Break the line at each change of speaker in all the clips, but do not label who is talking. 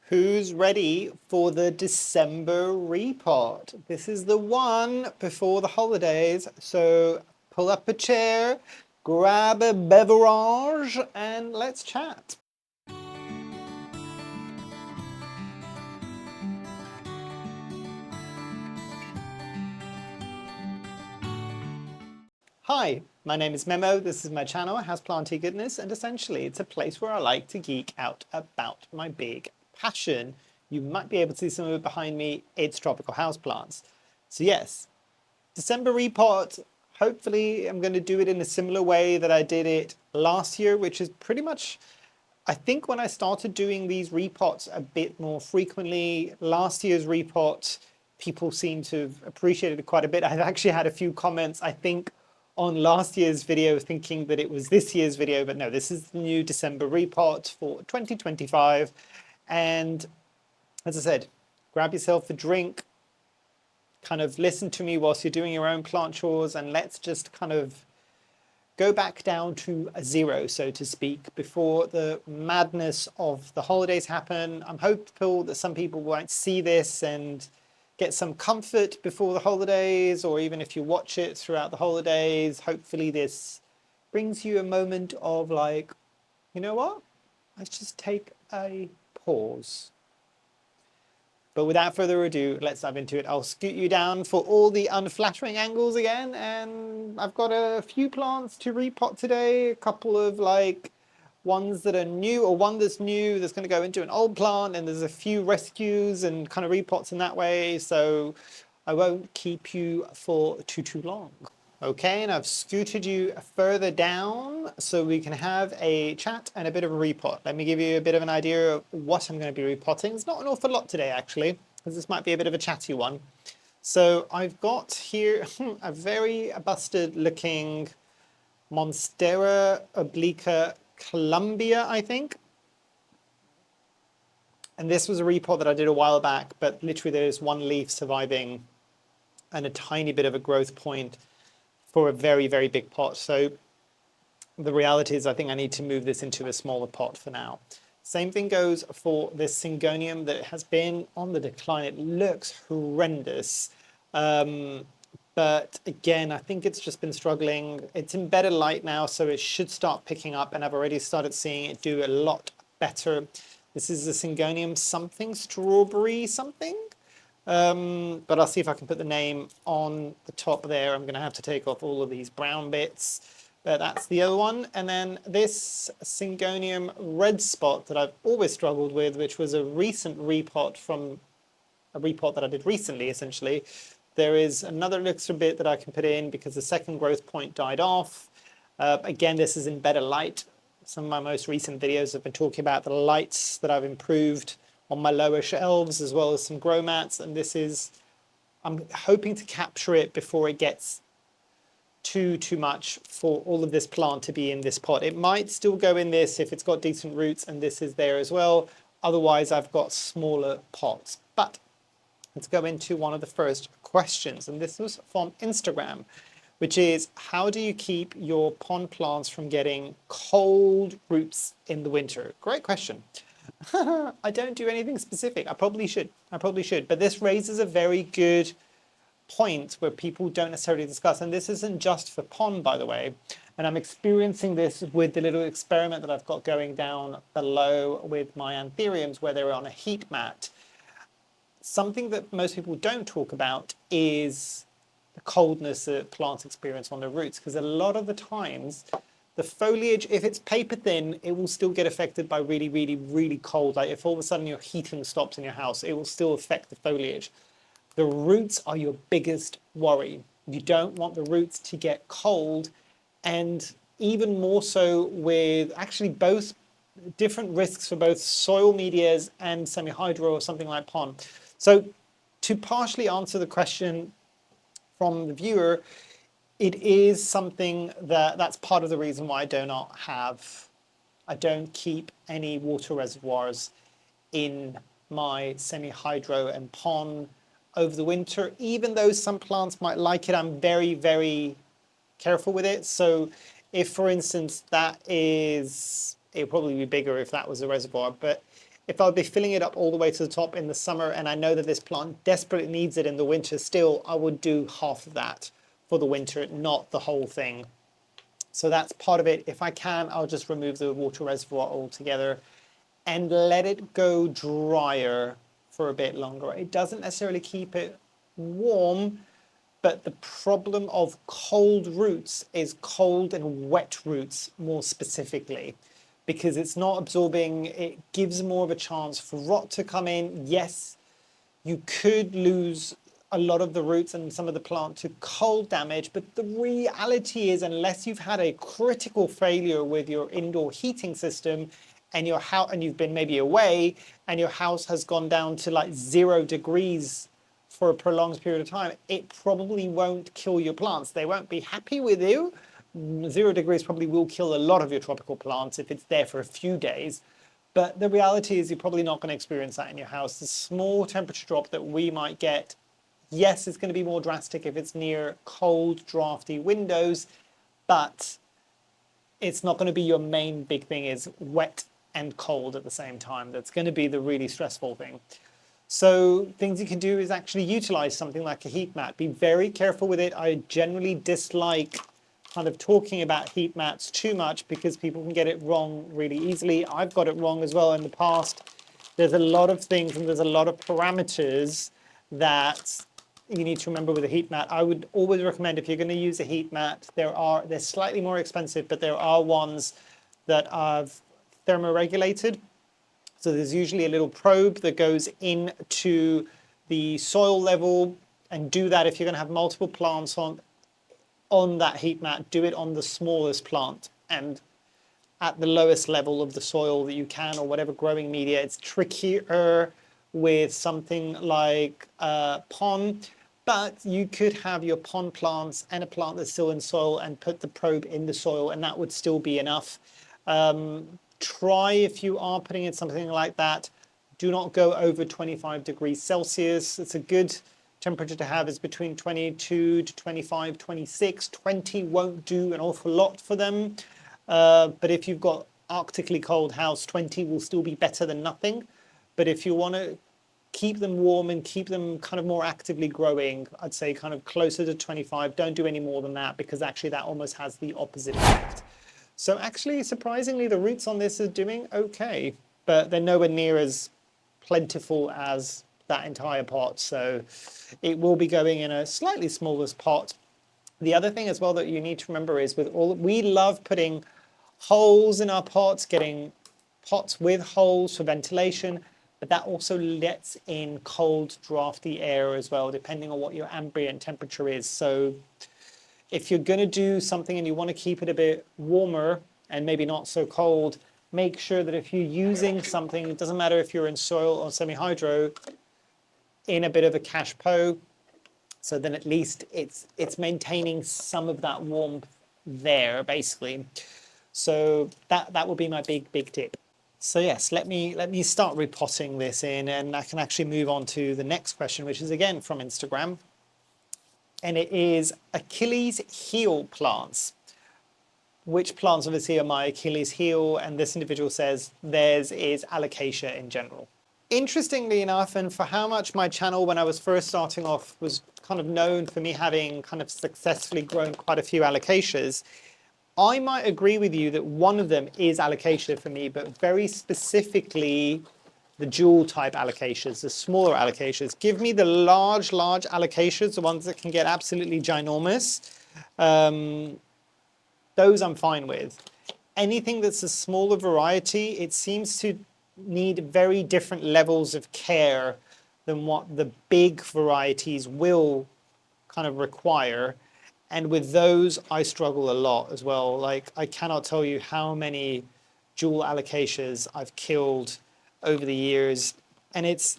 Who's ready for the December repot? This is the one before the holidays, so pull up a chair, grab a beverage, and let's chat. Hi, my name is Memo, this is my channel, Houseplantygoodness, and essentially it's a place where I like to geek out about my big passion. You might be able to see some of it behind me, it's tropical houseplants. So yes, December repot, hopefully I'm going to do it in a similar way that I did it last year, which is pretty much, I think when I started doing these repots a bit more frequently, last year's repot, people seem to have appreciated it quite a bit. I've actually had a few comments, I think, on last year's video thinking that it was this year's video, but no, this is the new December repot for 2025. And as I said, grab yourself a drink, kind of listen to me whilst you're doing your own plant chores, and let's just kind of go back down to a zero, so to speak, before the madness of the holidays happen. I'm hopeful that some people might see this and get some comfort before the holidays, or even if you watch it throughout the holidays, hopefully this brings you a moment of like, you know what? Let's just take a pause. But without further ado, let's dive into it. I'll scoot you down for all the unflattering angles again, and I've got a few plants to repot today, a couple of like ones that are new, or one that's new that's going to go into an old plant, and there's a few rescues and kind of repots in that way, so I won't keep you for too long. Okay, and I've scooted you further down so we can have a chat and a bit of a repot. Let me give you a bit of an idea of what I'm going to be repotting. It's not an awful lot today, actually, because this might be a bit of a chatty one. So I've got here a very busted looking Monstera obliqua Columbia, I think. And this was a repot that I did a while back, but literally there's one leaf surviving and a tiny bit of a growth point for a very, very big pot. So the reality is I think I need to move this into a smaller pot for now. Same thing goes for this Syngonium that has been on the decline. It looks horrendous. But again, I think it's just been struggling. It's in better light now, so it should start picking up, and I've already started seeing it do a lot better. This is the Syngonium something, strawberry something. But I'll see if I can put the name on the top there. I'm going to have to take off all of these brown bits. But that's the other one. And then this Syngonium red spot that I've always struggled with, which was a recent repot from a repot that I did recently, essentially. There is another extra bit that I can put in because the second growth point died off. Again, this is in better light. Some of my most recent videos have been talking about the lights that I've improved on my lower shelves, as well as some grow mats, and this is, I'm hoping to capture it before it gets too much for all of this plant to be in this pot. It might still go in this if it's got decent roots and this is there as well. Otherwise, I've got smaller pots. But let's go into one of the first questions, and this was from Instagram, which is, how do you keep your pond plants from getting cold roots in the winter? Great question. I don't do anything specific. I probably should. But this raises a very good point where people don't necessarily discuss, and this isn't just for pond, by the way. And I'm experiencing this with the little experiment that I've got going down below with my anthuriums, where they're on a heat mat. Something that most people don't talk about is the coldness that plants experience on their roots, because a lot of the times the foliage, if it's paper thin, it will still get affected by really, really, really cold. Like if all of a sudden your heating stops in your house, it will still affect the foliage. The roots are your biggest worry. You don't want the roots to get cold, and even more so with actually both different risks for both soil medias and semi-hydro or something like pond. So to partially answer the question from the viewer, it is something that's part of the reason why I don't keep any water reservoirs in my semi-hydro and pond over the winter. Even though some plants might like it, I'm very, very careful with it. So if, for instance, that is, it would probably be bigger if that was a reservoir, but If I'll be filling it up all the way to the top in the summer and I know that this plant desperately needs it in the winter still, I would do half of that for the winter, not the whole thing. So that's part of it. If I can, I'll just remove the water reservoir altogether and let it go drier for a bit longer. It doesn't necessarily keep it warm, but the problem of cold roots is cold and wet roots more specifically, because it's not absorbing. It gives more of a chance for rot to come in. Yes, you could lose a lot of the roots and some of the plant to cold damage, but the reality is, unless you've had a critical failure with your indoor heating system and your house, and you've been maybe away and your house has gone down to like 0 degrees for a prolonged period of time, it probably won't kill your plants. They won't be happy with you. 0 degrees probably will kill a lot of your tropical plants if it's there for a few days. But the reality is you're probably not going to experience that in your house. The small temperature drop that we might get, yes, it's going to be more drastic if it's near cold, drafty windows, but it's not going to be your main big thing is wet and cold at the same time. That's going to be the really stressful thing. So things you can do is actually utilize something like a heat mat. Be very careful with it. I generally dislike kind of talking about heat mats too much because people can get it wrong really easily. I've got it wrong as well in the past. There's a lot of things and there's a lot of parameters that you need to remember with a heat mat. I would always recommend, if you're going to use a heat mat, they're slightly more expensive, but there are ones that are thermoregulated. So there's usually a little probe that goes into the soil level, and do that if you're going to have multiple plants on that heat mat. Do it on the smallest plant and at the lowest level of the soil that you can, or whatever growing media. It's trickier with something like pond, but you could have your pond plants and a plant that's still in soil and put the probe in the soil, and that would still be enough. Try, if you are putting in something like that, do not go over 25 degrees Celsius. It's a good temperature to have is between 22 to 25, 26. 20 won't do an awful lot for them. But if you've got arctically cold house, 20 will still be better than nothing. But if you want to keep them warm and keep them kind of more actively growing, I'd say kind of closer to 25. Don't do any more than that, because actually that almost has the opposite effect. So actually, surprisingly, the roots on this are doing okay, but they're nowhere near as plentiful as that entire pot. So it will be going in a slightly smaller pot. The other thing as well that you need to remember is we love putting holes in our pots, getting pots with holes for ventilation, but that also lets in cold, drafty air as well, depending on what your ambient temperature is. So if you're going to do something and you want to keep it a bit warmer and maybe not so cold, make sure that if you're using something, it doesn't matter if you're in soil or semi-hydro, in a bit of a cache pot, so then at least it's maintaining some of that warmth there, basically. So that would be my big tip. So yes, let me start repotting this in, and I can actually move on to the next question, which is again from Instagram. And it is Achilles heel plants. Which plants obviously are my Achilles heel? And this individual says theirs is alocasia in general. Interestingly enough, and for how much my channel when I was first starting off was kind of known for me having kind of successfully grown quite a few alocasias, I might agree with you that one of them is alocasia for me, but very specifically the jewel type alocasias, the smaller alocasias. Give me the large alocasias, the ones that can get absolutely ginormous. Those I'm fine with. Anything that's a smaller variety, it seems to need very different levels of care than what the big varieties will kind of require. And with those, I struggle a lot as well. Like, I cannot tell you how many jewel alocasias I've killed over the years, and it's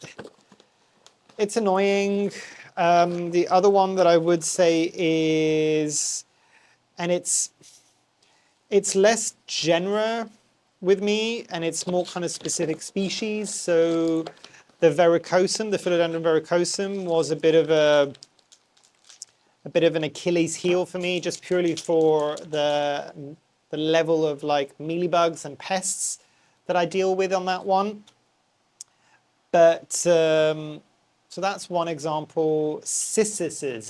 annoying. The other one that I would say is, and it's less genera with me, and it's more kind of specific species. So the verrucosum, the Philodendron verrucosum, was a bit of an Achilles heel for me, just purely for the level of like mealybugs and pests that I deal with on that one. But so that's one example. Cissisi.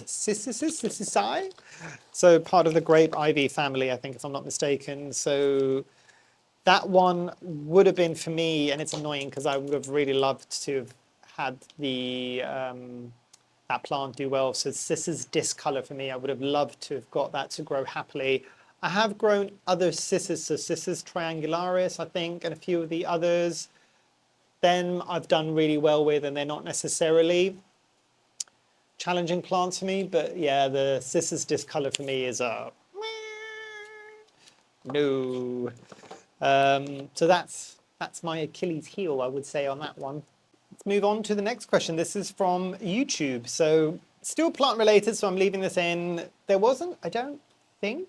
So part of the grape ivy family, I think, if I'm not mistaken. So that one would have been for me, and it's annoying because I would have really loved to have had the that plant do well. So Cissus discolor for me, I would have loved to have got that to grow happily. I have grown other Cissus, so Cissus triangularis, I think, and a few of the others. Them I've done really well with, and they're not necessarily challenging plants for me, but yeah, the Cissus discolor for me is a no. So that's my Achilles heel, I would say, on that one. Let's move on to the next question. This is from YouTube. So still plant related, so I'm leaving this in. There wasn't, I don't think.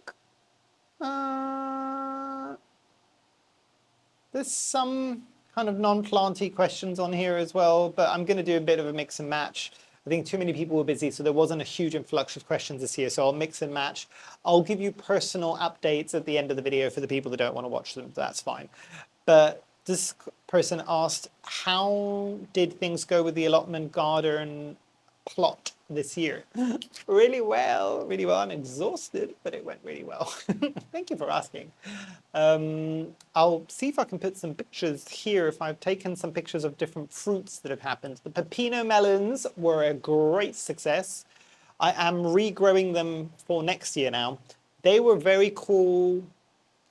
There's some kind of non-planty questions on here as well, but I'm going to do a bit of a mix and match. I think too many people were busy, so there wasn't a huge influx of questions this year, so I'll mix and match. I'll give you personal updates at the end of the video for the people that don't want to watch them, that's fine. But this person asked, how did things go with the allotment garden plot this year? Really well, really well. I'm exhausted, but it went really well. Thank you for asking. I'll see if I can put some pictures here, if I've taken some pictures of different fruits that have happened. The pepino melons were a great success. I am regrowing them for next year now. They were very cool,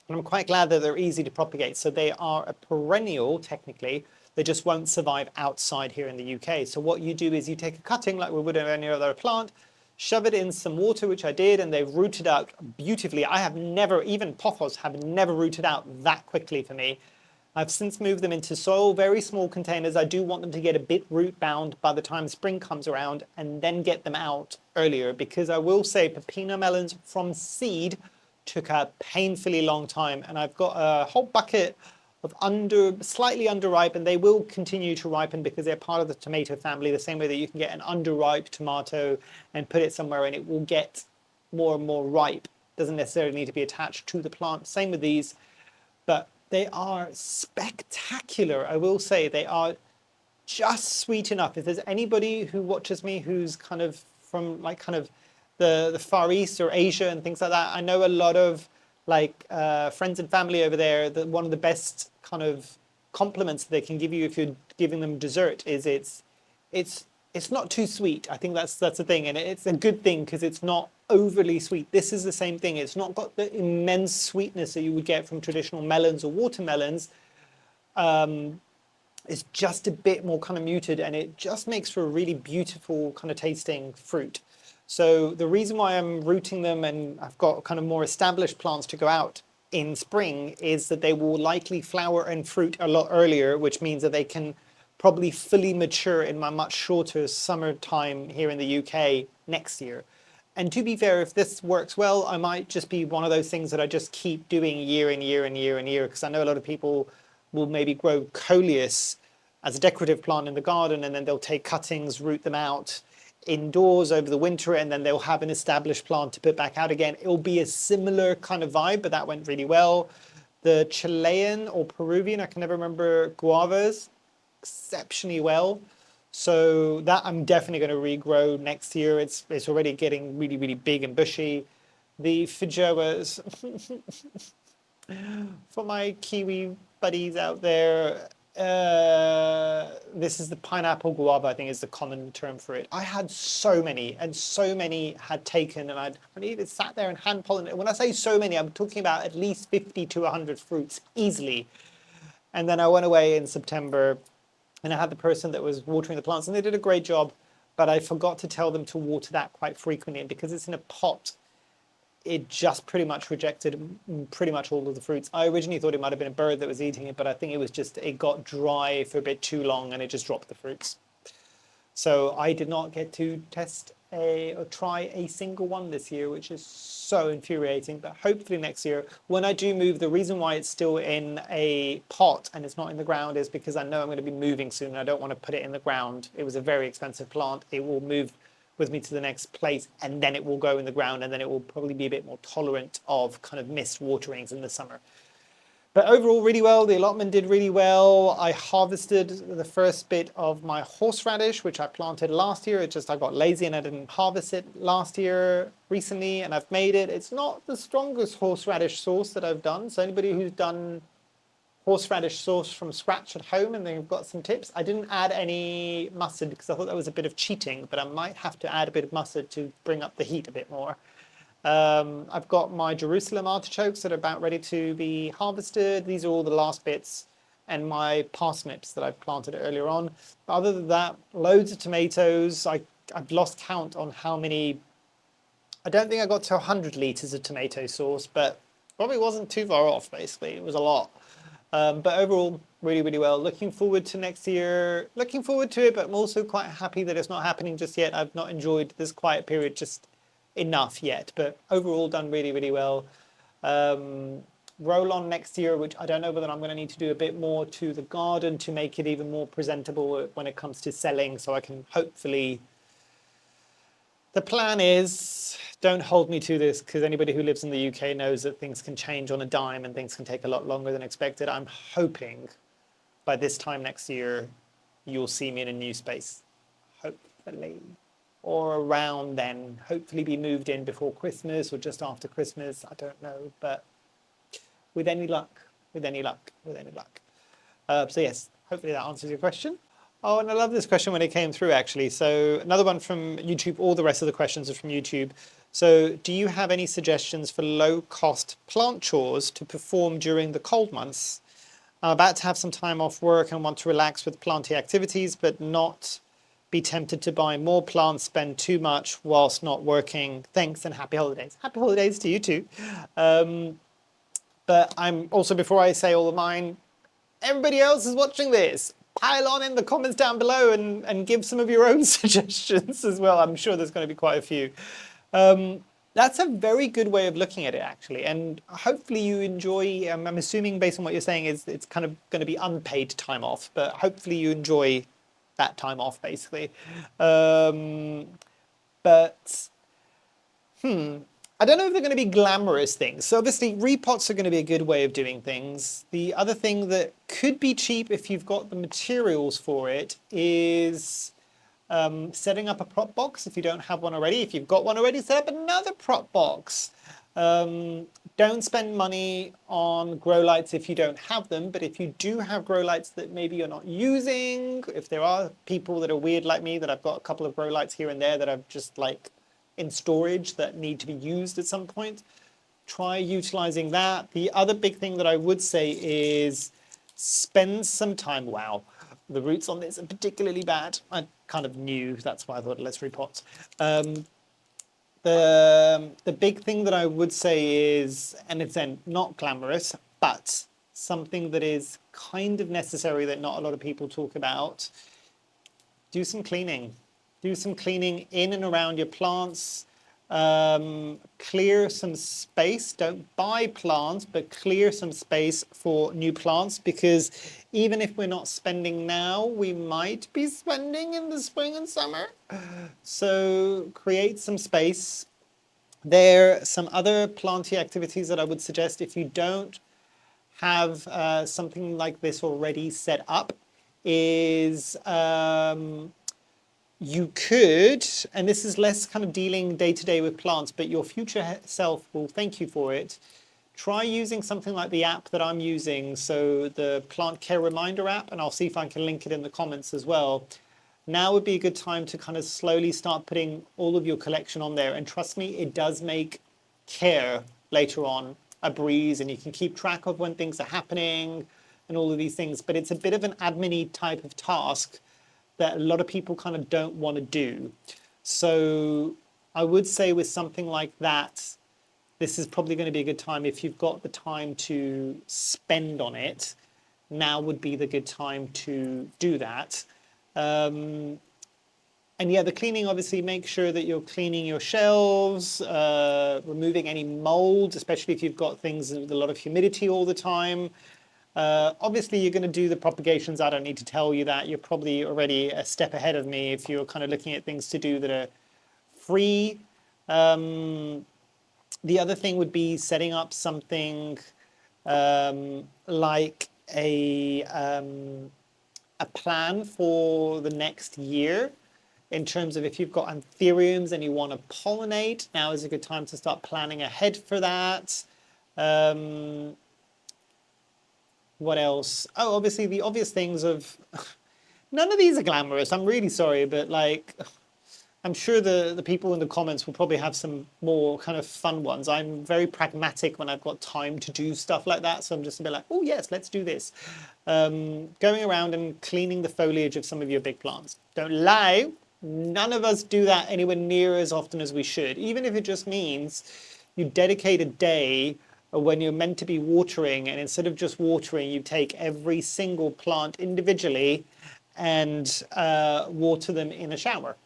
and I'm quite glad that they're easy to propagate. So they are a perennial, technically. They just won't survive outside here in the UK. So what you do is you take a cutting like we would of any other plant, shove it in some water, which I did, and they've rooted out beautifully. I have never, even pothos have never rooted out that quickly for me. I've since moved them into soil, very small containers. I do want them to get a bit root bound by the time spring comes around and then get them out earlier, because I will say pepino melons from seed took a painfully long time, and I've got a whole bucket of slightly underripe, and they will continue to ripen because they're part of the tomato family, the same way that you can get an underripe tomato and put it somewhere and it will get more and more ripe. Doesn't necessarily need to be attached to the plant. Same with these, but they are spectacular. I will say they are just sweet enough. If there's anybody who watches me who's kind of from like kind of the Far East or Asia and things like that, I know a lot of like friends and family over there, that one of the best kind of compliments they can give you if you're giving them dessert is it's not too sweet. I think that's the thing, and it's a good thing because it's not overly sweet. This is the same thing. It's not got the immense sweetness that you would get from traditional melons or watermelons. It's just a bit more kind of muted, and it just makes for a really beautiful kind of tasting fruit. So the reason why I'm rooting them and I've got kind of more established plants to go out in spring is that they will likely flower and fruit a lot earlier, which means that they can probably fully mature in my much shorter summertime here in the UK next year. And to be fair, if this works well, I might just be one of those things that I just keep doing year and year and year and year, because I know a lot of people will maybe grow coleus as a decorative plant in the garden, and then they'll take cuttings, root them out indoors over the winter, and then they'll have an established plant to put back out again. It'll be a similar kind of vibe, but that went really well. The Chilean or Peruvian, I can never remember, guavas, exceptionally well. So that I'm definitely going to regrow next year. It's already getting really, really big and bushy. The feijoas, for my Kiwi buddies out there, this is the pineapple guava, I think is the common term for it. I had so many, and so many had taken, and I'd even sat there and hand pollinated. When I say so many, I'm talking about at least 50 to 100 fruits easily. And then I went away in September, and I had the person that was watering the plants, and they did a great job, but I forgot to tell them to water that quite frequently. And because it's in a pot, it just pretty much rejected pretty much all of the fruits. I originally thought it might have been a bird that was eating it, but I think it was just, it got dry for a bit too long and it just dropped the fruits. So I did not get to test or try a single one this year, which is so infuriating. But hopefully next year, when I do move, the reason why it's still in a pot and it's not in the ground is because I know I'm going to be moving soon. And I don't want to put it in the ground. It was a very expensive plant. It will move with me to the next place, and then it will go in the ground, and then it will probably be a bit more tolerant of kind of mist waterings in the summer. But overall, really well. The allotment did really well. I harvested the first bit of my horseradish, which I planted last year. It just, I got lazy and I didn't harvest it last year recently, and I've made it. It's not the strongest horseradish sauce that I've done. So anybody who's done horseradish sauce from scratch at home and they've got some tips. I didn't add any mustard because I thought that was a bit of cheating, but I might have to add a bit of mustard to bring up the heat a bit more. I've got my Jerusalem artichokes that are about ready to be harvested. These are all the last bits, and my parsnips that I planted earlier on. But other than that, loads of tomatoes. I've lost count on how many. I don't think I got to 100 litres of tomato sauce, but probably wasn't too far off, basically. It was a lot. But overall, really, really well. Looking forward to next year. Looking forward to it, but I'm also quite happy that it's not happening just yet. I've not enjoyed this quiet period just enough yet, but overall done really, really well. Roll on next year, which I don't know whether I'm going to need to do a bit more to the garden to make it even more presentable when it comes to selling, so I can hopefully... The plan is, don't hold me to this, because anybody who lives in the UK knows that things can change on a dime and things can take a lot longer than expected. I'm hoping by this time next year, you'll see me in a new space. Hopefully. Or around then, hopefully be moved in before Christmas or just after Christmas. I don't know, but with any luck, with any luck, with any luck. So yes, hopefully that answers your question. Oh, and I love this question when it came through, actually. So another one from YouTube. All the rest of the questions are from YouTube. So do you have any suggestions for low-cost plant chores to perform during the cold months? I'm about to have some time off work and want to relax with planty activities, but not be tempted to buy more plants, spend too much whilst not working. Thanks and happy holidays. Happy holidays to you too. But I'm also, before I say all of mine, everybody else is watching this. Pile on in the comments down below and give some of your own suggestions as well. I'm sure there's going to be quite a few. That's a very good way of looking at it, actually. And hopefully you enjoy, I'm assuming based on what you're saying is it's kind of going to be unpaid time off, but hopefully you enjoy that time off, basically. But I don't know if they're going to be glamorous things. So obviously repots are going to be a good way of doing things. The other thing that could be cheap if you've got the materials for it is setting up a prop box if you don't have one already. If you've got one already, set up another prop box. Don't spend money on grow lights if you don't have them, but if you do have grow lights that maybe you're not using, if there are people that are weird like me, that I've got a couple of grow lights here and there that I've just like in storage that need to be used at some point, try utilizing that. The other big thing that I would say is spend some time, wow, the roots on this are particularly bad. I kind of knew, that's why I thought let's repot. The big thing that I would say is, and it's then not glamorous, but something that is kind of necessary that not a lot of people talk about, do some cleaning. Do some cleaning in and around your plants. Clear some space. Don't buy plants, but clear some space for new plants, because even if we're not spending now, we might be spending in the spring and summer. So create some space. There are some other planty activities that I would suggest if you don't have something like this already set up is you could, and this is less kind of dealing day to day with plants, but your future self will thank you for it. Try using something like the app that I'm using, so the Plant Care Reminder app, and I'll see if I can link it in the comments as well. Now would be a good time to kind of slowly start putting all of your collection on there, and trust me, it does make care later on a breeze, and you can keep track of when things are happening and all of these things, but it's a bit of an admin-y type of task that a lot of people kind of don't want to do. So I would say with something like that, this is probably going to be a good time if you've got the time to spend on it. Now would be the good time to do that. And yeah, the cleaning, obviously make sure that you're cleaning your shelves, removing any mold, especially if you've got things with a lot of humidity all the time. Obviously, you're going to do the propagations. I don't need to tell you that. You're probably already a step ahead of me if you're kind of looking at things to do that are free. The other thing would be setting up something like a plan for the next year in terms of if you've got anthuriums and you want to pollinate, now is a good time to start planning ahead for that. What else? Oh, obviously the obvious things of none of these are glamorous. I'm really sorry, but like I'm sure the people in the comments will probably have some more kind of fun ones. I'm very pragmatic when I've got time to do stuff like that. So I'm just a bit like, oh yes, let's do this. Going around and cleaning the foliage of some of your big plants. Don't lie, none of us do that anywhere near as often as we should. Even if it just means you dedicate a day when you're meant to be watering, and instead of just watering, you take every single plant individually and water them in a shower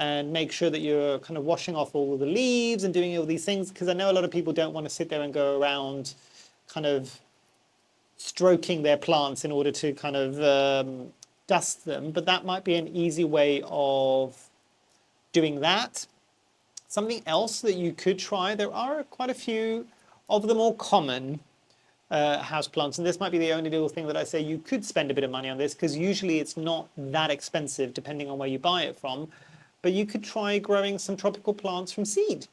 and make sure that you're kind of washing off all of the leaves and doing all these things, because I know a lot of people don't want to sit there and go around kind of stroking their plants in order to kind of dust them, but that might be an easy way of doing that. Something else that you could try, there are quite a few of the more common houseplants, and this might be the only little thing that I say you could spend a bit of money on this, because usually it's not that expensive depending on where you buy it from, but you could try growing some tropical plants from seed.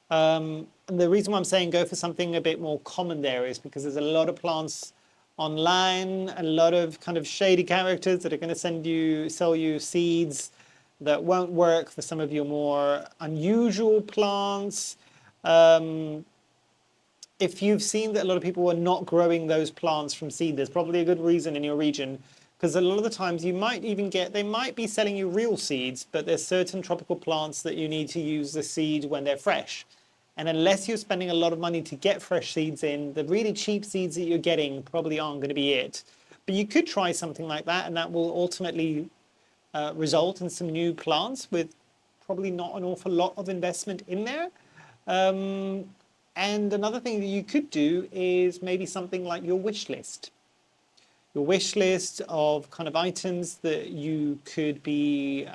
And the reason why I'm saying go for something a bit more common there is because there's a lot of plants online, a lot of kind of shady characters that are going to sell you seeds that won't work for some of your more unusual plants. If you've seen that a lot of people are not growing those plants from seed, there's probably a good reason in your region, because a lot of the times you might even get, they might be selling you real seeds, but there's certain tropical plants that you need to use the seed when they're fresh. And unless you're spending a lot of money to get fresh seeds in, the really cheap seeds that you're getting probably aren't going to be it. But you could try something like that, and that will ultimately result in some new plants with probably not an awful lot of investment in there. And another thing that you could do is maybe something like your wish list. Your wish list of kind of items that you could be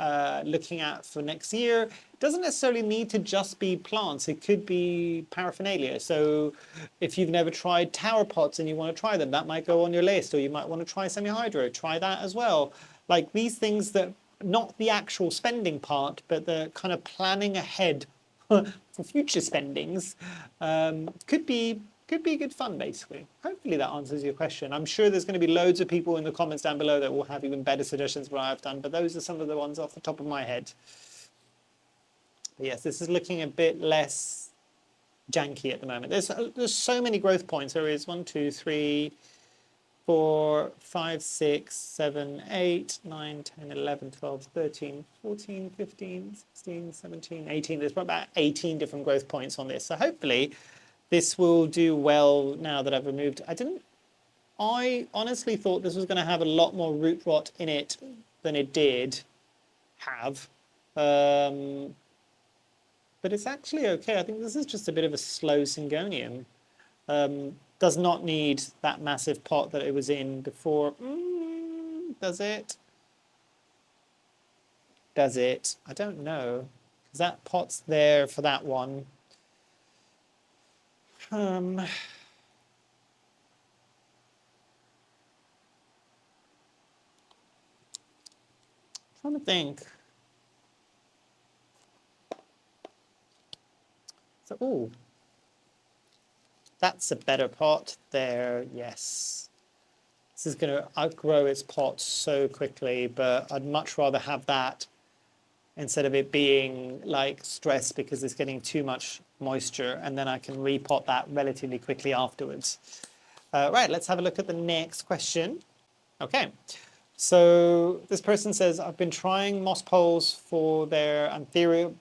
looking at for next year. It doesn't necessarily need to just be plants. It could be paraphernalia. So if you've never tried tower pots and you want to try them, that might go on your list. Or you might want to try semi-hydro. Try that as well. Like these things that, not the actual spending part, but the kind of planning ahead for future spendings could be good fun, basically. Hopefully that answers your question. I'm sure there's going to be loads of people in the comments down below that will have even better suggestions than I've done, but those are some of the ones off the top of my head. But yes, this is looking a bit less janky at the moment. There's so many growth points. There is 1, 2, 3, 4, 5, 6, 7, 8, 9, 10, 11, 12, 13, 14, 15, 16, 17, 18. There's probably about 18 different growth points on this. So hopefully this will do well now that I've removed. I honestly thought this was going to have a lot more root rot in it than it did have. But it's actually okay. I think this is just a bit of a slow syngonium. Does not need that massive pot that it was in before. Does it? Does it? I don't know. Because that pot's there for that one. Trying to think. So, oh, that's a better pot there. Yes. This is going to outgrow its pot so quickly, but I'd much rather have that instead of it being like stressed because it's getting too much moisture, and then I can repot that relatively quickly afterwards. Right, let's have a look at the next question. Okay, so this person says, I've been trying moss poles for their anthuriums,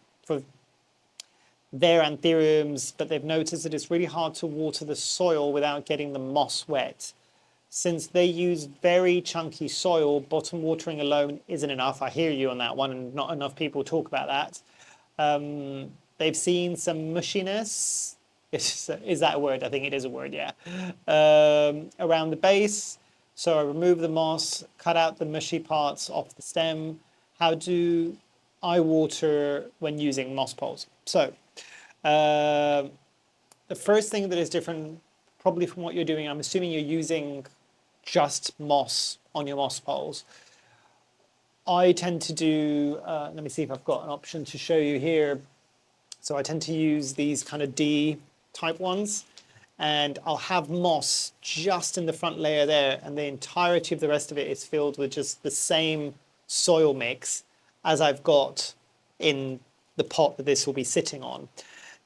but they've noticed that it's really hard to water the soil without getting the moss wet. Since they use very chunky soil, bottom watering alone isn't enough. I hear you on that one, and not enough people talk about that. They've seen some mushiness. Is that a word? I think it is a word, yeah. Around the base. So I remove the moss, cut out the mushy parts off the stem. How do I water when using moss poles? So the first thing that is different probably from what you're doing, I'm assuming you're using just moss on your moss poles. I tend to do, let me see if I've got an option to show you here. So I tend to use these kind of D type ones, and I'll have moss just in the front layer there, and the entirety of the rest of it is filled with just the same soil mix as I've got in the pot that this will be sitting on.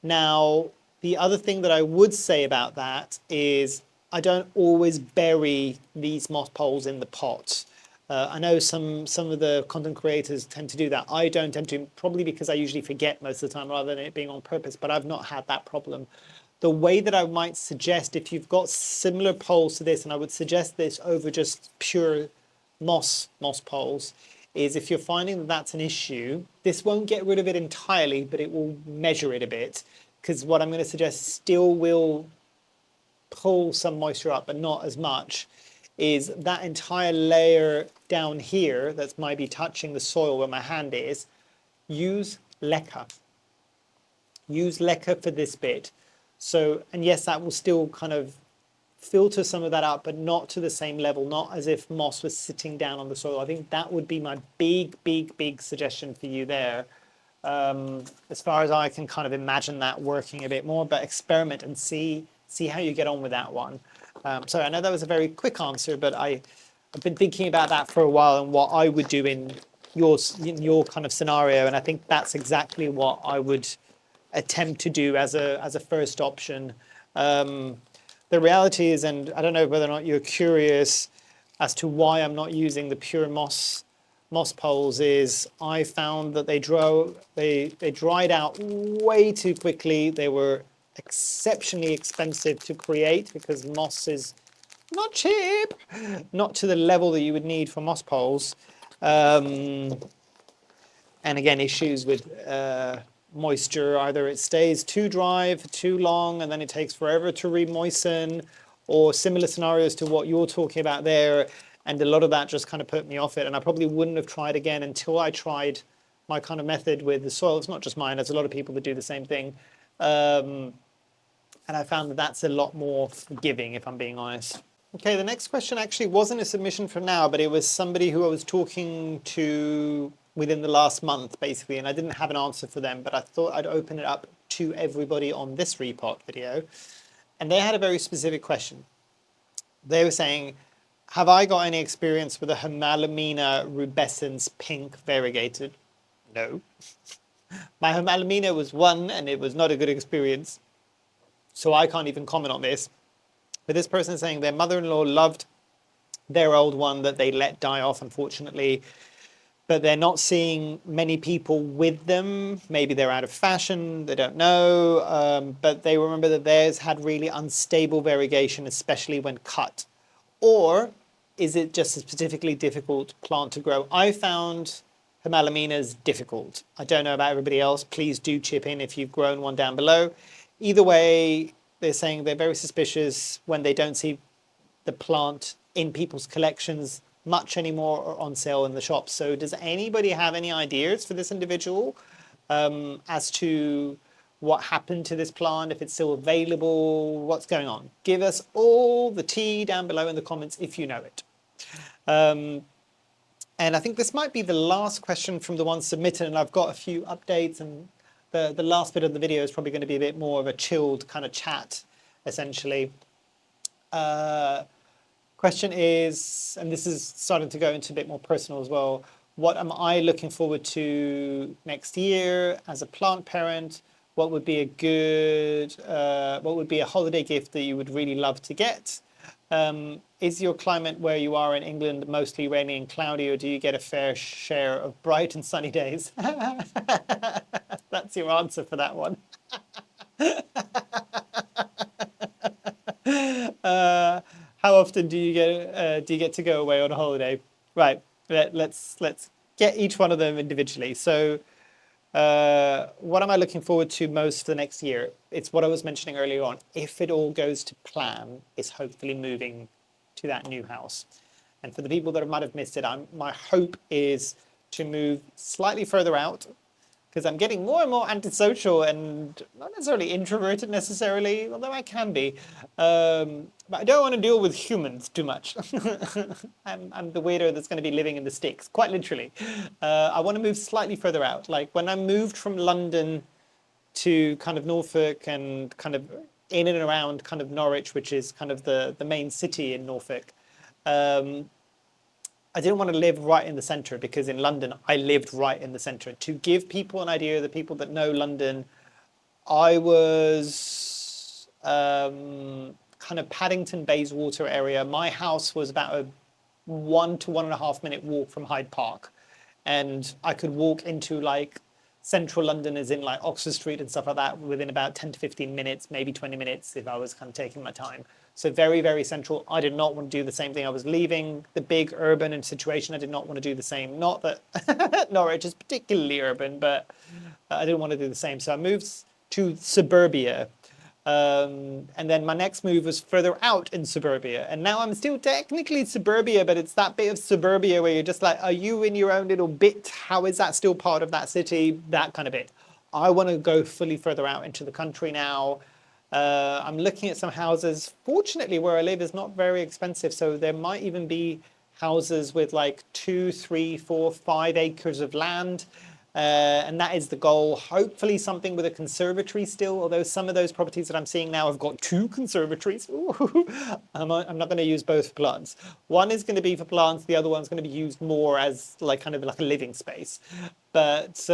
Now, the other thing that I would say about that is I don't always bury these moss poles in the pot. I know some of the content creators tend to do that. I don't tend to, probably because I usually forget most of the time rather than it being on purpose, but I've not had that problem. The way that I might suggest, if you've got similar poles to this, and I would suggest this over just pure moss poles, is if you're finding that that's an issue, this won't get rid of it entirely, but it will measure it a bit. Because what I'm going to suggest still will pull some moisture up, but not as much, is that entire layer down here that might be touching the soil where my hand is, use leca. Use leca for this bit. So, and yes, that will still kind of filter some of that out, but not to the same level, not as if moss was sitting down on the soil. I think that would be my big suggestion for you there. As far as I can kind of imagine that working a bit more, but experiment and see how you get on with that one. So I know that was a very quick answer, but I've been thinking about that for a while and what I would do in your kind of scenario, and I think that's exactly what I would attempt to do as a first option. The reality is, and I don't know whether or not you're curious as to why I'm not using the pure moss poles, is I found that they dried out way too quickly. They were exceptionally expensive to create because moss is not cheap, not to the level that you would need for moss poles. And again, issues with moisture, either it stays too dry for too long and then it takes forever to re-moisten, or similar scenarios to what you're talking about there, and a lot of that just kind of put me off it, and I probably wouldn't have tried again until I tried my kind of method with the soil. It's not just mine, there's a lot of people that do the same thing, and I found that that's a lot more forgiving, if I'm being honest. Okay, the next question actually wasn't a submission from now, but it was somebody who I was talking to within the last month, basically, and I didn't have an answer for them, but I thought I'd open it up to everybody on this repot video. And they had a very specific question. They were saying, have I got any experience with a Homalamina rubescens pink variegated? No. My Homalamina was one, and it was not a good experience. So I can't even comment on this. But this person is saying their mother-in-law loved their old one that they let die off, unfortunately, but they're not seeing many people with them. Maybe they're out of fashion, they don't know, but they remember that theirs had really unstable variegation, especially when cut. Or is it just a specifically difficult plant to grow? I found Homalaminas difficult. I don't know about everybody else. Please do chip in if you've grown one down below. Either way, they're saying they're very suspicious when they don't see the plant in people's collections much anymore or on sale in the shops. So does anybody have any ideas for this individual as to what happened to this plant, if it's still available, what's going on? Give us all the tea down below in the comments if you know it. And I think this might be the last question from the ones submitted, and I've got a few updates, and the last bit of the video is probably going to be a bit more of a chilled kind of chat, essentially. Question is, and this is starting to go into a bit more personal as well, what am I looking forward to next year as a plant parent? What would be a good, what would be a holiday gift that you would really love to get? Is your climate where you are in England mostly rainy and cloudy, or do you get a fair share of bright and sunny days? That's your answer for that one. How often do you get to go away on a holiday? Right. Let's get each one of them individually. So, what am I looking forward to most for the next year? It's what I was mentioning earlier on. If it all goes to plan, is hopefully moving to that new house. And for the people that might have missed it, my hope is to move slightly further out, because I'm getting more and more antisocial and not necessarily introverted necessarily, although I can be. But I don't want to deal with humans too much. I'm the weirdo that's going to be living in the sticks, quite literally. I want to move slightly further out. Like when I moved from London to kind of Norfolk and kind of in and around kind of Norwich, which is kind of the main city in Norfolk. I didn't want to live right in the center because in London, I lived right in the center. To give people an idea, the people that know London, I was kind of Paddington Bayswater area. My house was about a 1 to 1.5 minute walk from Hyde Park. And I could walk into like central London, as in like Oxford Street and stuff like that, within about 10 to 15 minutes, maybe 20 minutes if I was kind of taking my time. So very, very central. I did not want to do the same thing. I was leaving the big urban and situation. I did not want to do the same. Not that Norwich is particularly urban, but I didn't want to do the same. So I moved to suburbia. And then my next move was further out in suburbia. And now I'm still technically suburbia, but it's that bit of suburbia where you're just like, are you in your own little bit? How is that still part of that city? That kind of bit. I want to go fully further out into the country now. I'm looking at some houses. Fortunately, where I live is not very expensive. So there might even be houses with like 2, 3, 4, 5 acres of land. And that is the goal. Hopefully something with a conservatory still, although some of those properties that I'm seeing now have got 2 conservatories. Ooh, I'm not going to use both for plants. One is going to be for plants, the other one's going to be used more as like kind of like a living space. But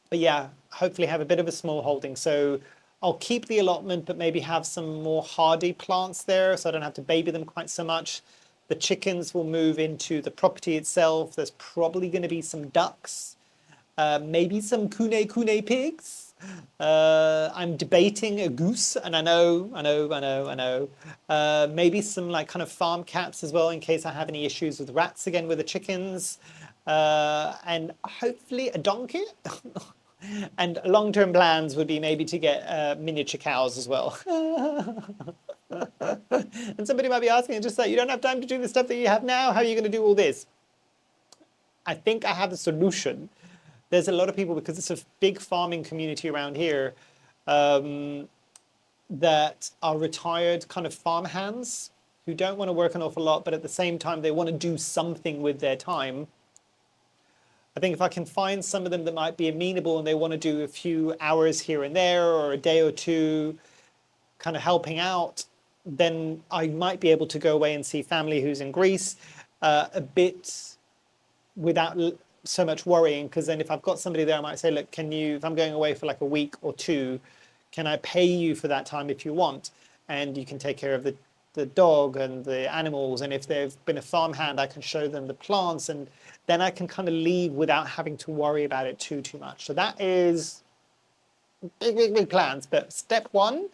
yeah, hopefully have a bit of a small holding. So I'll keep the allotment, but maybe have some more hardy plants there so I don't have to baby them quite so much. The chickens will move into the property itself. There's probably going to be some ducks, maybe some kune pigs. I'm debating a goose, and I know. Maybe some like kind of farm cats as well in case I have any issues with rats again with the chickens. And hopefully a donkey. And long-term plans would be maybe to get miniature cows as well. And somebody might be asking, just like, you don't have time to do the stuff that you have now. How are you going to do all this? I think I have a solution. There's a lot of people, because it's a big farming community around here, that are retired kind of farm hands who don't want to work an awful lot, but at the same time, they want to do something with their time. I think if I can find some of them that might be amenable and they want to do a few hours here and there or a day or two kind of helping out, then I might be able to go away and see family who's in Greece a bit without so much worrying. Because then if I've got somebody there, I might say, look, can you, if I'm going away for like a week or two, can I pay you for that time if you want? And you can take care of the dog and the animals. And if they've been a farmhand, I can show them the plants. And then I can kind of leave without having to worry about it too much. So that is big plans. But step one,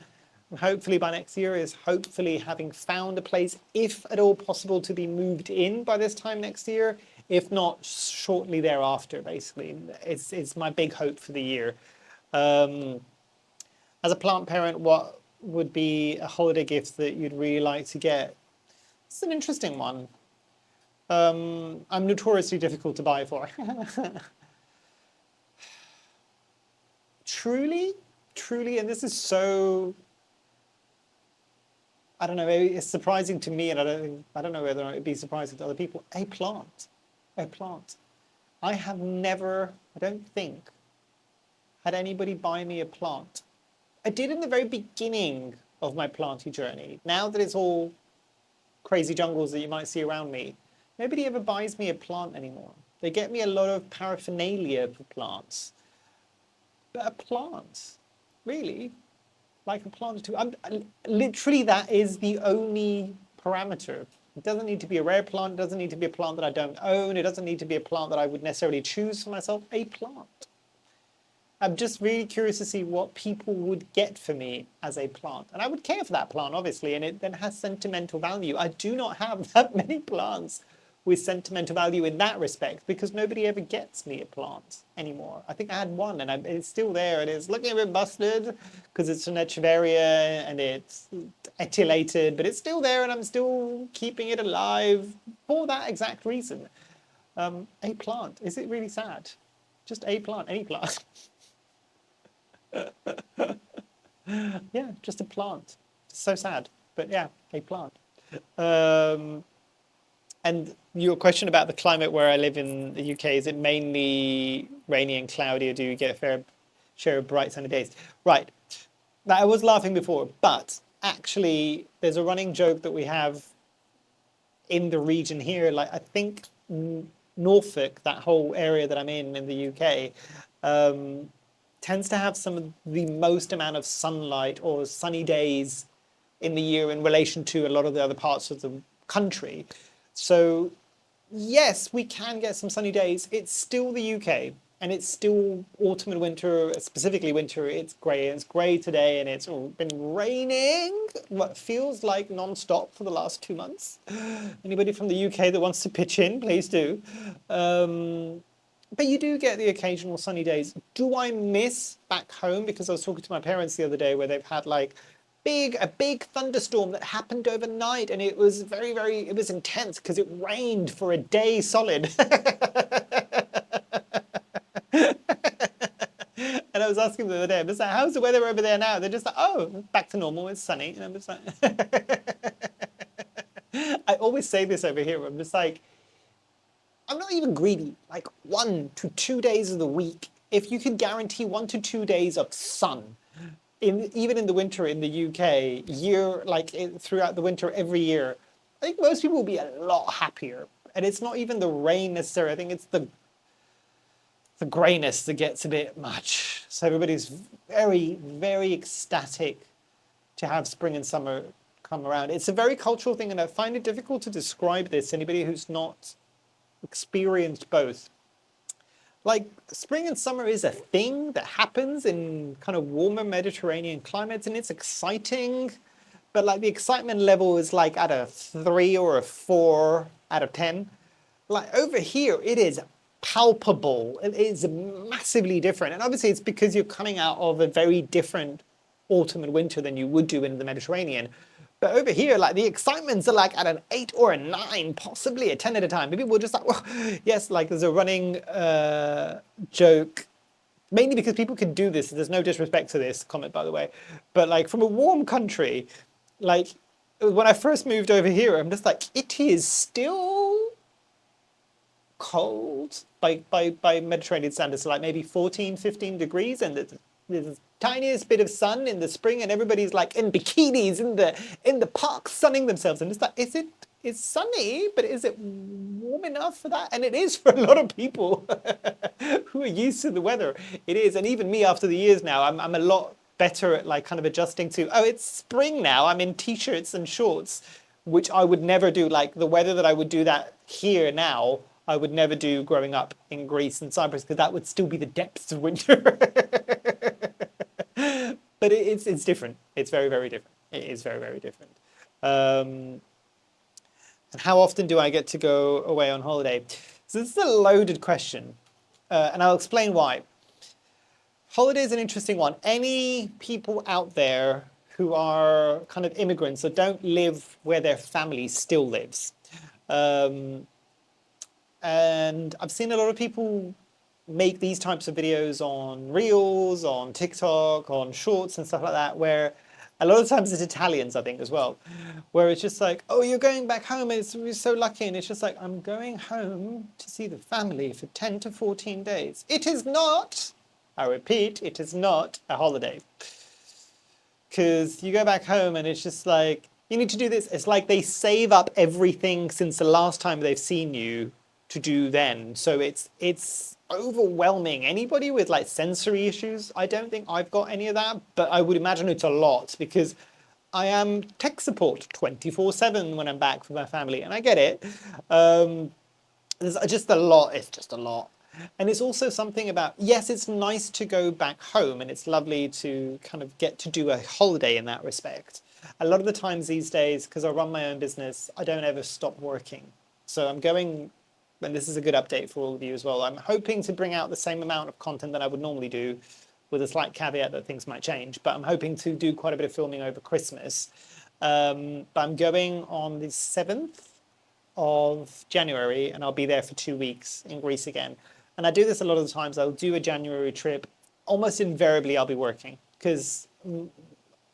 hopefully by next year, is hopefully having found a place, if at all possible, to be moved in by this time next year. If not, shortly thereafter, basically. It's my big hope for the year. As a plant parent, what would be a holiday gift that you'd really like to get? It's an interesting one. I'm notoriously difficult to buy for. Truly, and this is so, I don't know, it's surprising to me, and I don't know whether it'd be surprising to other people. A plant. I have never, I don't think, had anybody buy me a plant. I did in the very beginning of my planty journey. Now that it's all crazy jungles that you might see around me, nobody ever buys me a plant anymore. They get me a lot of paraphernalia for plants. But a plant, really? Like a plant too? Literally, that is the only parameter. It doesn't need to be a rare plant. It doesn't need to be a plant that I don't own. It doesn't need to be a plant that I would necessarily choose for myself. A plant. I'm just really curious to see what people would get for me as a plant. And I would care for that plant, obviously, and it then has sentimental value. I do not have that many plants with sentimental value in that respect because nobody ever gets me a plant anymore. I think I had one and it's still there and it's looking a bit busted because it's an echeveria and it's etiolated, but it's still there and I'm still keeping it alive for that exact reason. A plant, is it really sad? Just a plant, any plant. Yeah, just a plant. So sad, but yeah, a plant. Um, and your question about the climate where I live in the UK, is it mainly rainy and cloudy, or do you get a fair share of bright sunny days? Right. Now, I was laughing before, but actually, there's a running joke that we have in the region here. Like, I think Norfolk, that whole area that I'm in the UK, um, tends to have some of the most amount of sunlight or sunny days in the year in relation to a lot of the other parts of the country. So yes, we can get some sunny days. It's still the UK, and it's still autumn and winter, specifically winter. It's grey. It's grey today, and it's been raining what feels like non-stop for the last 2 months. Anybody from the UK that wants to pitch in, please do. But you do get the occasional sunny days. Do I miss back home? Because I was talking to my parents the other day where they've had like a big thunderstorm that happened overnight, and it was it was intense because it rained for a day solid. And I was asking them the other day, I'm just like, how's the weather over there now? They're just like, oh, back to normal, it's sunny. And I'm just like, I always say this over here. I'm just like, I'm not even greedy. Like 1 to 2 days of the week, if you could guarantee 1 to 2 days of sun, even in the winter in the UK, throughout the winter every year, I think most people will be a lot happier. And it's not even the rain necessarily. I think it's the grayness that gets a bit much. So everybody's very, very ecstatic to have spring and summer come around. It's a very cultural thing, and I find it difficult to describe this. Anybody who's not experienced both. Like spring and summer is a thing that happens in kind of warmer Mediterranean climates, and it's exciting, but like the excitement level is like at a 3 or a 4 out of 10. Like over here, it is palpable. It is massively different. And obviously it's because you're coming out of a very different autumn and winter than you would do in the Mediterranean. But over here, like the excitements are like at an 8 or a 9, possibly a 10 at a time. Maybe we're just like, well, yes, like there's a running joke, mainly because people can do this. There's no disrespect to this comment, by the way. But like from a warm country, like when I first moved over here, I'm just like, it is still cold by Mediterranean standards, so like maybe 14, 15 degrees, and there's the tiniest bit of sun in the spring, and everybody's like in bikinis in the park sunning themselves, and it's like, it's sunny, but is it warm enough for that? And it is for a lot of people who are used to the weather. It is, and even me after the years now, I'm a lot better at like kind of adjusting to, oh, it's spring now, I'm in t-shirts and shorts, which I would never do. Like the weather that I would do that here now, I would never do growing up in Greece and Cyprus, because that would still be the depths of winter. But it's different. It's very, very different. It is very, very different. Um, and how often do I get to go away on holiday? So this is a loaded question, and I'll explain why. Holiday is an interesting one. Any people out there who are kind of immigrants that don't live where their family still lives, and I've seen a lot of people make these types of videos on Reels, on TikTok, on Shorts and stuff like that, where a lot of times it's Italians, I think, as well, where it's just like, oh, you're going back home, we're so lucky. And it's just like, I'm going home to see the family for 10 to 14 days. It is not, I repeat, it is not a holiday. Because you go back home and it's just like, you need to do this. It's like they save up everything since the last time they've seen you to do then. So it's overwhelming. Anybody with like sensory issues, I don't think I've got any of that, but I would imagine it's a lot, because I am tech support 24/7 when I'm back for my family, and I get it. There's just a lot. It's just a lot. And it's also something about, yes, it's nice to go back home, and it's lovely to kind of get to do a holiday in that respect. A lot of the times these days, because I run my own business, I don't ever stop working. So I'm going, and this is a good update for all of you as well, I'm hoping to bring out the same amount of content that I would normally do, with a slight caveat that things might change. But I'm hoping to do quite a bit of filming over Christmas. But I'm going on the 7th of January, and I'll be there for 2 weeks in Greece again. and I do this a lot of the times, I'll do a January trip. Almost invariably, I'll be working because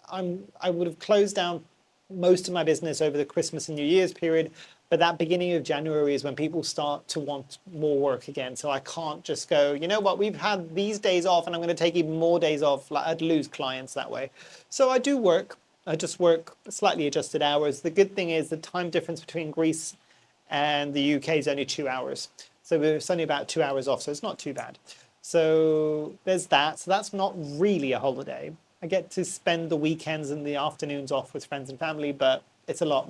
I would have closed down most of my business over the Christmas and New Year's period, but that beginning of January is when people start to want more work again. So I can't just go, you know what, we've had these days off and I'm going to take even more days off. Like, I'd lose clients that way. So I do work. I just work slightly adjusted hours. The good thing is the time difference between Greece and the UK is only 2 hours. So it's only about 2 hours off, so it's not too bad. So there's that. So that's not really a holiday. I get to spend the weekends and the afternoons off with friends and family, but it's a lot.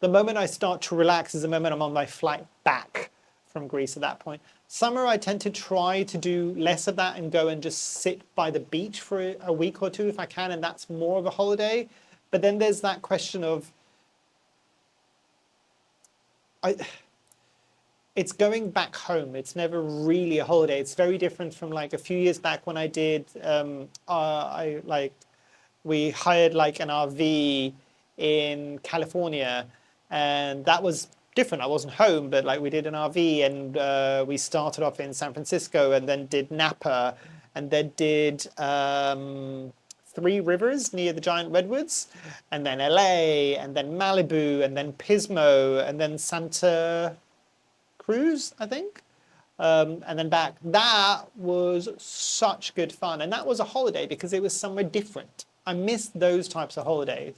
The moment I start to relax is the moment I'm on my flight back from Greece at that point. Summer, I tend to try to do less of that and go and just sit by the beach for a week or two if I can, and that's more of a holiday. But then there's that question of, it's going back home. It's never really a holiday. It's very different from like a few years back when I did, we hired like an RV in California, and that was different. I wasn't home, but like we did an RV, and we started off in San Francisco, and then did Napa, and then did Three Rivers near the giant redwoods, and then LA, and then Malibu, and then Pismo, and then Santa Cruz, I think. And then back. That was such good fun. And that was a holiday because it was somewhere different. I miss those types of holidays.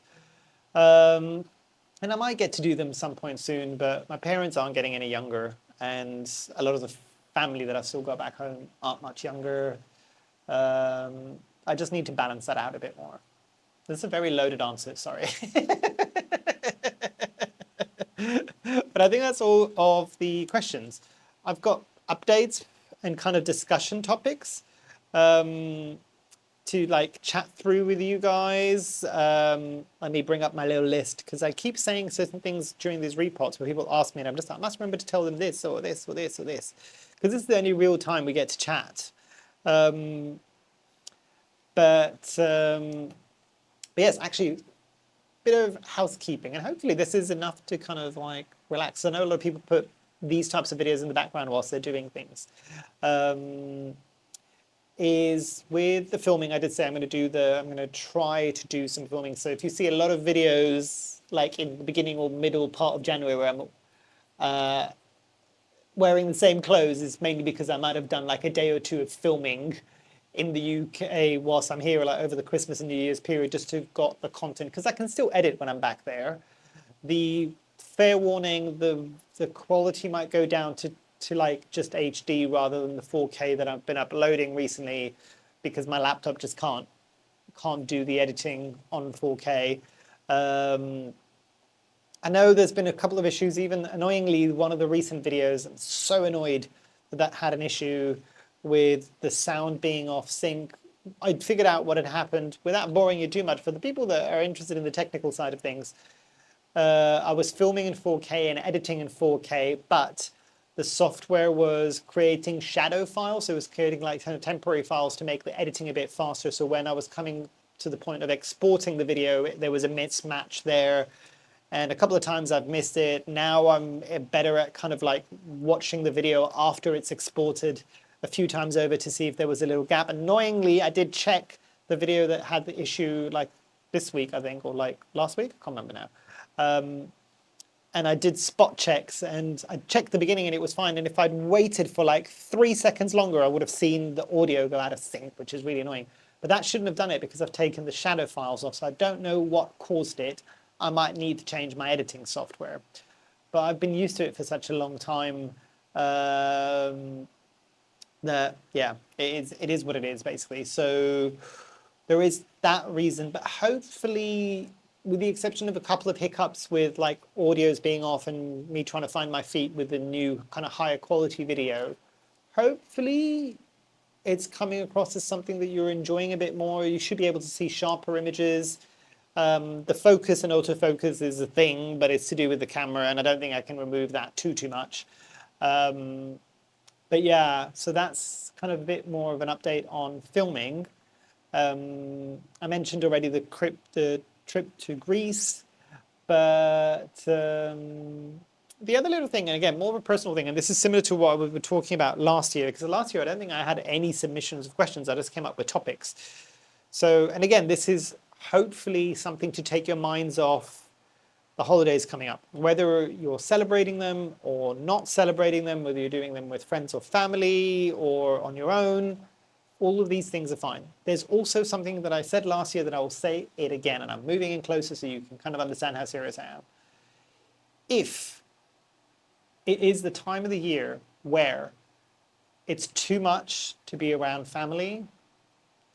And I might get to do them some point soon, but my parents aren't getting any younger. And a lot of the family that I've still got back home aren't much younger. I just need to balance that out a bit more. This is a very loaded answer, sorry. But I think that's all of the questions. I've got updates and kind of discussion topics to like chat through with you guys. Let me bring up my little list because I keep saying certain things during these repots where people ask me and I'm just like, I must remember to tell them this or this or this or this, because this is the only real time we get to chat. But yes, actually, bit of housekeeping, and hopefully this is enough to kind of like relax. I know a lot of people put these types of videos in the background whilst they're doing things. Is with the filming, I did say I'm going to try to do some filming. So if you see a lot of videos like in the beginning or middle part of January where I'm wearing the same clothes, is mainly because I might have done like a day or two of filming in the UK whilst I'm here, like over the Christmas and New Year's period, just to got the content, because I can still edit when I'm back there. The fair warning, the quality might go down to like just HD rather than the 4K that I've been uploading recently, because my laptop just can't do the editing on 4K. I know there's been a couple of issues, even annoyingly, one of the recent videos, I'm so annoyed that had an issue with the sound being off sync. I'd figured out what had happened without boring you too much. For the people that are interested in the technical side of things, I was filming in 4K and editing in 4K, but the software was creating shadow files. So it was creating like kind of temporary files to make the editing a bit faster. So when I was coming to the point of exporting the video, there was a mismatch there. And a couple of times I've missed it. Now I'm better at kind of like watching the video after it's exported a few times over to see if there was a little gap. Annoyingly, I did check the video that had the issue like this week, I think, or like last week. I can't remember now. And I did spot checks and I checked the beginning and it was fine. And if I'd waited for like 3 seconds longer, I would have seen the audio go out of sync, which is really annoying. But that shouldn't have done it because I've taken the shadow files off. So I don't know what caused it. I might need to change my editing software. But I've been used to it for such a long time that, yeah, it is what it is, basically. So there is that reason. But hopefully, with the exception of a couple of hiccups with like audios being off and me trying to find my feet with the new kind of higher quality video, hopefully it's coming across as something that you're enjoying a bit more. You should be able to see sharper images. The focus and autofocus is a thing, but it's to do with the camera, and I don't think I can remove that too much. But yeah, so that's kind of a bit more of an update on filming. I mentioned already the trip to Greece, but the other little thing, and again, more of a personal thing, and this is similar to what we were talking about last year, because last year I don't think I had any submissions of questions. I just came up with topics. So, and again, this is hopefully something to take your minds off the holidays coming up, whether you're celebrating them or not celebrating them, whether you're doing them with friends or family or on your own. All of these things are fine. There's also something that I said last year that I will say it again, and I'm moving in closer so you can kind of understand how serious I am. If it is the time of the year where it's too much to be around family,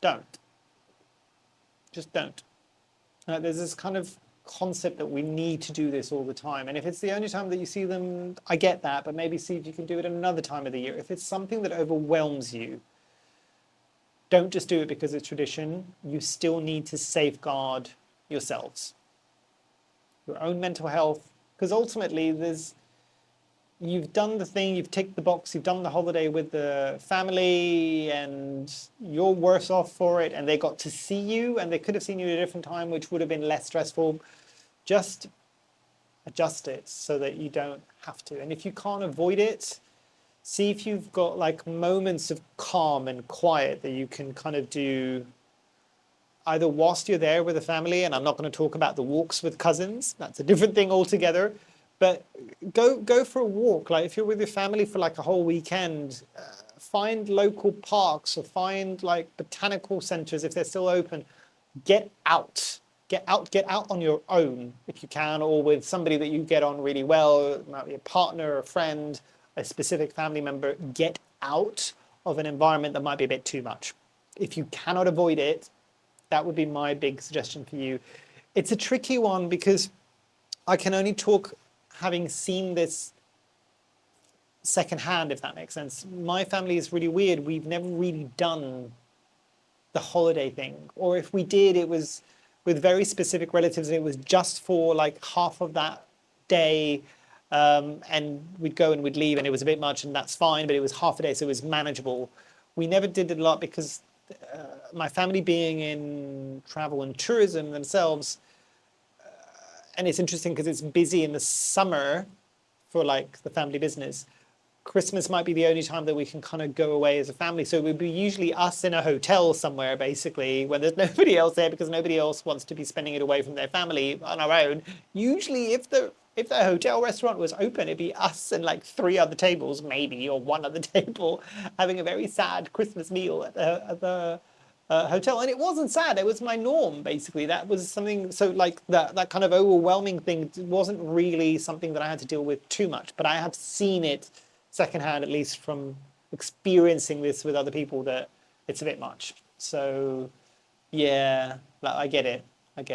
don't. Just don't. There's this kind of concept that we need to do this all the time. And if it's the only time that you see them, I get that, but maybe see if you can do it another time of the year. If it's something that overwhelms you, don't just do it because it's tradition. You still need to safeguard yourselves, your own mental health, because ultimately you've done the thing, you've ticked the box, you've done the holiday with the family, and you're worse off for it, and they got to see you, and they could have seen you at a different time, which would have been less stressful. Just adjust it so that you don't have to. And if you can't avoid it, see if you've got like moments of calm and quiet that you can kind of do either whilst you're there with the family, and I'm not going to talk about the walks with cousins, that's a different thing altogether, but go for a walk. Like if you're with your family for like a whole weekend, find local parks or find like botanical centers if they're still open. Get out. Get out on your own if you can, or with somebody that you get on really well. It might be a partner, a friend, a specific family member. Get out of an environment that might be a bit too much. If you cannot avoid it, that would be my big suggestion for you. It's a tricky one because I can only talk having seen this secondhand, if that makes sense. My family is really weird. We've never really done the holiday thing, or if we did, it was with very specific relatives, and it was just for like half of that day, and we'd go and we'd leave, and it was a bit much, and that's fine, but it was half a day, so it was manageable. We never did it a lot because my family being in travel and tourism themselves, and it's interesting because it's busy in the summer for like the family business. Christmas might be the only time that we can kind of go away as a family. So it would be usually us in a hotel somewhere, basically, when there's nobody else there because nobody else wants to be spending it away from their family on our own. Usually, if the hotel restaurant was open, it'd be us and like 3 other tables, maybe, or 1 other table, having a very sad Christmas meal at the hotel. And it wasn't sad. It was my norm, basically. That was something, so like that kind of overwhelming thing wasn't really something that I had to deal with too much, but I have seen it secondhand, at least from experiencing this with other people, that it's a bit much. So yeah, like, I get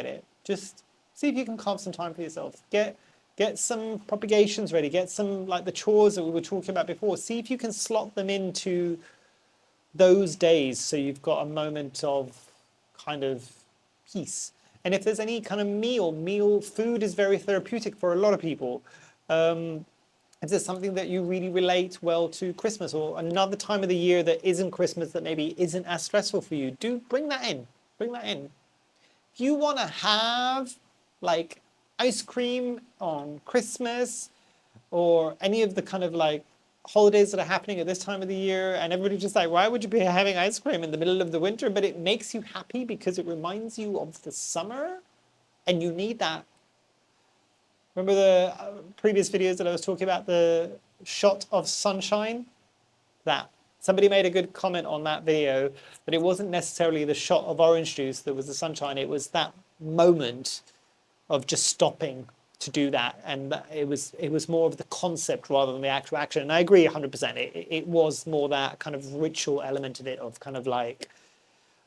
it. Just see if you can carve some time for yourself. Get some propagations ready. Get some like the chores that we were talking about before. See if you can slot them into those days so you've got a moment of kind of peace. And if there's any kind of food is very therapeutic for a lot of people. If there's something that you really relate well to Christmas, or another time of the year that isn't Christmas that maybe isn't as stressful for you, do bring that in. Bring that in. If you want to have like ice cream on Christmas or any of the kind of like holidays that are happening at this time of the year, and everybody's just like, why would you be having ice cream in the middle of the winter? But it makes you happy because it reminds you of the summer, and you need that. Remember the previous videos that I was talking about, the shot of sunshine? That. Somebody made a good comment on that video that it wasn't necessarily the shot of orange juice that was the sunshine, it was that moment of just stopping to do that. And it was more of the concept rather than the actual action. And I agree 100%. It was more that kind of ritual element of it, of kind of like,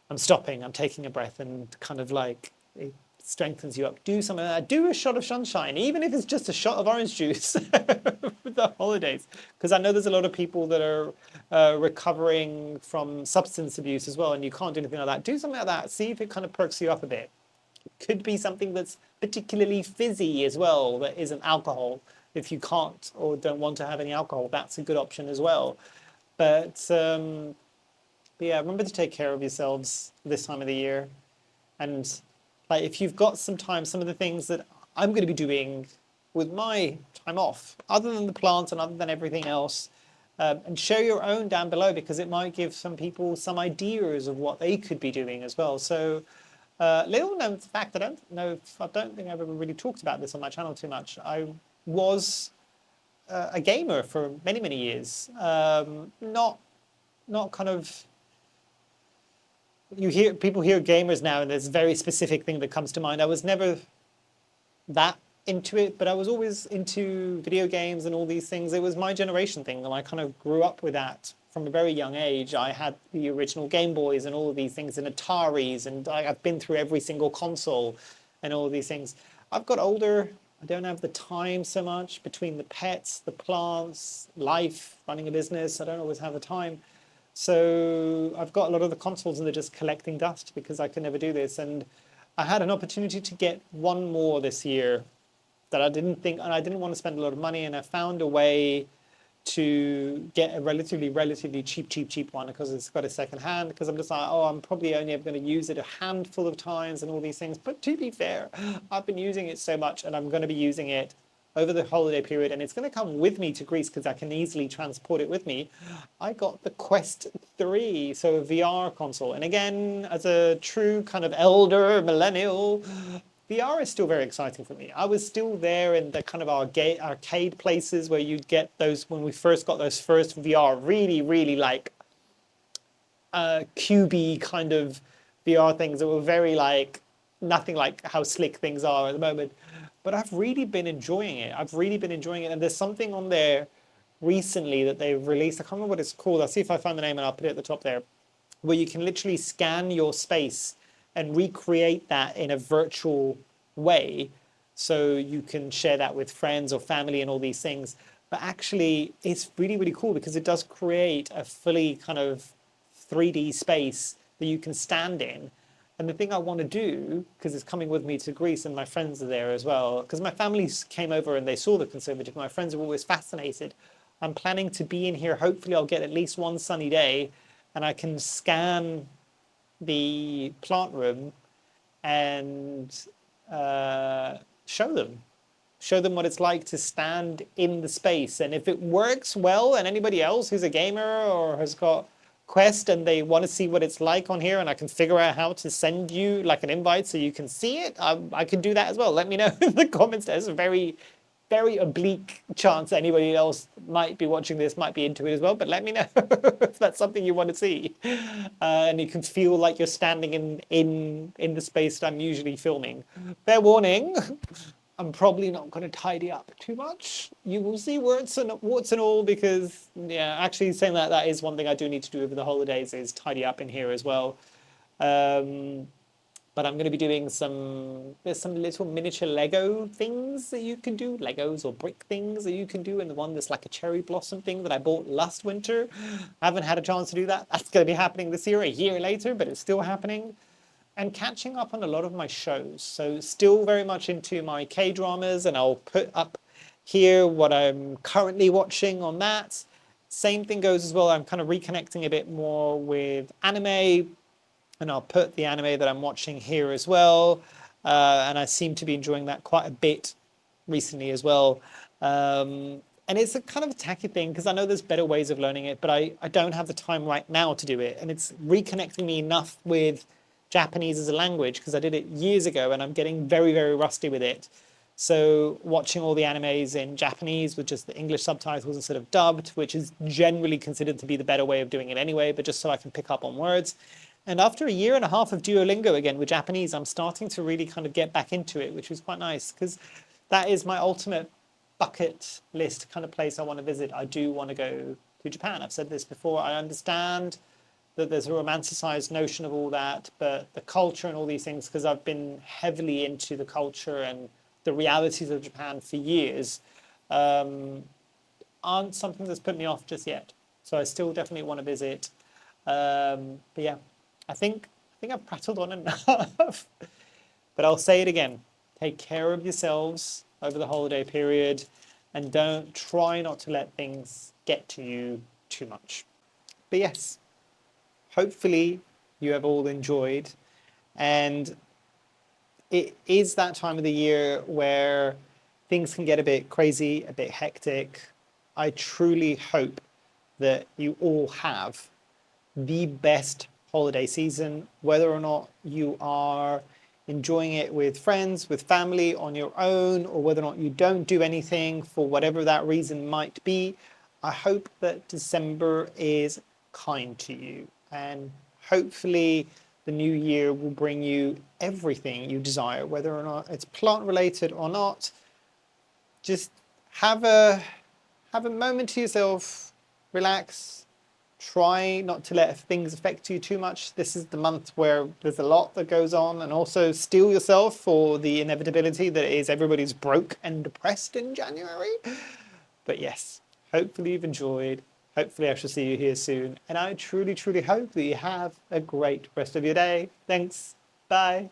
I'm stopping, I'm taking a breath, and kind of like, it strengthens you up. Do something like that. Do a shot of sunshine, even if it's just a shot of orange juice for the holidays. Because I know there's a lot of people that are recovering from substance abuse as well, and you can't do anything like that. Do something like that. See if it kind of perks you up a bit. It could be something that's particularly fizzy as well, that isn't alcohol. If you can't or don't want to have any alcohol, that's a good option as well. But yeah, remember to take care of yourselves this time of the year. And like if you've got some time, some of the things that I'm going to be doing with my time off, other than the plants and other than everything else. And share your own down below, because it might give some people some ideas of what they could be doing as well. So little known fact, I don't think I've ever really talked about this on my channel too much. I was a gamer for many, many years. Not kind of, people hear gamers now and there's a very specific thing that comes to mind. I was never that into it, but I was always into video games and all these things. It was my generation thing, and I kind of grew up with that from a very young age. I had the original Game Boys and all of these things, and Ataris, and I've been through every single console and all of these things. I've got older. I don't have the time so much between the pets, the plants, life, running a business. I don't always have the time. So I've got a lot of the consoles and they're just collecting dust because I could never do this. And I had an opportunity to get one more this year that I didn't think, and I didn't want to spend a lot of money, and I found a way to get a relatively cheap one, because it's got a second hand, because I'm just like, oh, I'm probably only ever going to use it a handful of times and all these things. But to be fair, I've been using it so much, and I'm going to be using it over the holiday period, and it's going to come with me to Greece because I can easily transport it with me. I got the Quest 3, so a VR console. And again, as a true kind of elder millennial, VR is still very exciting for me. I was still there in the kind of arcade places where you'd get those, when we first got those first VR, really, really like cubey kind of VR things that were very like, nothing like how slick things are at the moment. But I've really been enjoying it. I've really been enjoying it. And there's something on there recently that they've released. I can't remember what it's called. I'll see if I find the name and I'll put it at the top there, where you can literally scan your space and recreate that in a virtual way. So you can share that with friends or family and all these things. But actually, it's really, really cool because it does create a fully kind of 3D space that you can stand in. And the thing I want to do, because it's coming with me to Greece and my friends are there as well, because my family came over and they saw the conservative, my friends are always fascinated. I'm planning to be in here. Hopefully I'll get at least one sunny day and I can scan the plant room and show them what it's like to stand in the space. And if it works well, and anybody else who's a gamer or has got Quest and they want to see what it's like on here, and I can figure out how to send you like an invite so you can see it, I can do that as well. Let me know in the comments. There's a very, very oblique chance anybody else might be watching this, might be into it as well, but let me know if that's something you want to see. And you can feel like you're standing in the space that I'm usually filming. Fair warning, I'm probably not going to tidy up too much. You will see warts and all, because yeah, actually saying that is one thing I do need to do over the holidays, is tidy up in here as well. But I'm going to be doing there's some little miniature Lego things that you can do, Legos or brick things that you can do, and the one that's like a cherry blossom thing that I bought last winter. I haven't had a chance to do that. That's going to be happening this year, a year later, but it's still happening. And catching up on a lot of my shows. So still very much into my K-dramas, and I'll put up here what I'm currently watching on that. Same thing goes as well. I'm kind of reconnecting a bit more with anime, and I'll put the anime that I'm watching here as well. And I seem to be enjoying that quite a bit recently as well. And it's a kind of a tacky thing because I know there's better ways of learning it, but I don't have the time right now to do it. And it's reconnecting me enough with Japanese as a language, because I did it years ago and I'm getting very, very rusty with it. So watching all the animes in Japanese with just the English subtitles instead of dubbed, which is generally considered to be the better way of doing it anyway, but just so I can pick up on words. And after a year and a half of Duolingo again with Japanese, I'm starting to really kind of get back into it, which was quite nice, because that is my ultimate bucket list kind of place I want to visit. I do want to go to Japan. I've said this before. I understand that there's a romanticized notion of all that, but the culture and all these things, because I've been heavily into the culture and the realities of Japan for years, aren't something that's put me off just yet. So I still definitely want to visit. But yeah, I think I've prattled on enough. But I'll say it again. Take care of yourselves over the holiday period, and don't try not to let things get to you too much. But yes, hopefully you have all enjoyed, and it is that time of the year where things can get a bit crazy, a bit hectic. I truly hope that you all have the best holiday season, whether or not you are enjoying it with friends, with family, on your own, or whether or not you don't do anything for whatever that reason might be. I hope that December is kind to you, and hopefully the new year will bring you everything you desire, whether or not it's plant related or not. Just have a moment to yourself, relax, try not to let things affect you too much. This is the month where there's a lot that goes on, and also steel yourself for the inevitability that is everybody's broke and depressed in January. But yes, hopefully you've enjoyed. Hopefully I shall see you here soon. And I truly, truly hope that you have a great rest of your day. Thanks. Bye.